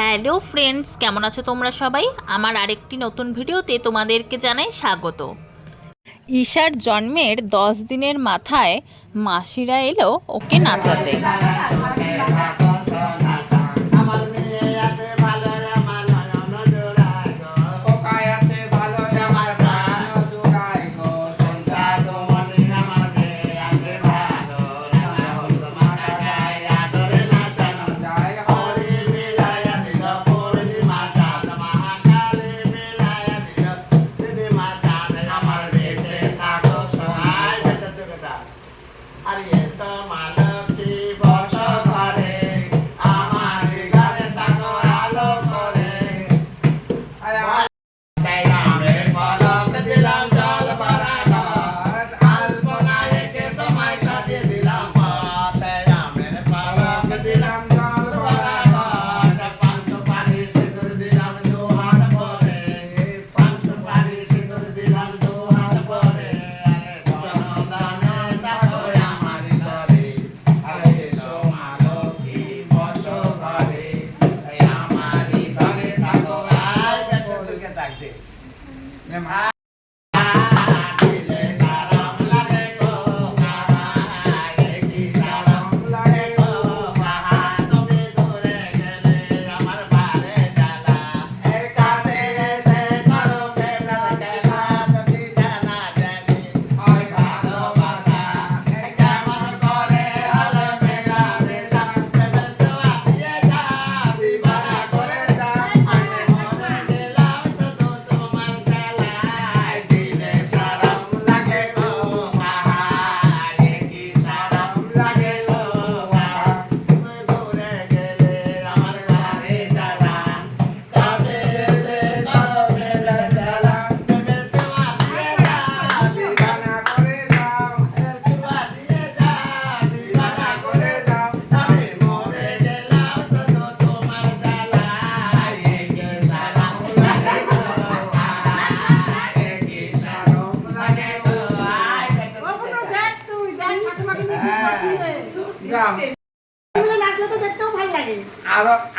Hello friends, কেমন আছো তোমরা সবাই? আমার আরেকটি নতুন ভিডিওতে তোমাদেরকে জানাই স্বাগত। ঈশার জন্মের 10 দিনের মাথায় মাসিরা এলো ওকে নাচাতে।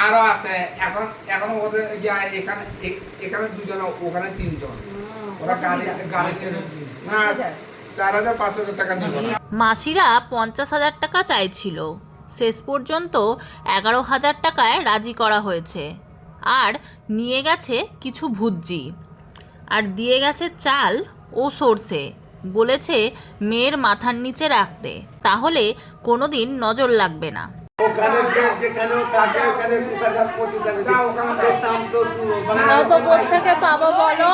আরো আছে এখন এখন ওদের এখানে এখানে দুজন ওখানে তিনজন ওরা গাড়িতে না 4,000-5,000 টাকা নিবে। মাসিরা 50,000 টাকা চাইছিল, শেষ পর্যন্ত 11,000 টাকায় রাজি করা হয়েছে। আর নিয়ে গেছে কিছু ভুজ্জি, আর দিয়ে গেছে চাল ও সর্ষে। বলেছে মেয়ের মাথার নিচে রাখতে, তাহলে কোনোদিন নজর লাগবে না। কোথেকে পাবো বলো?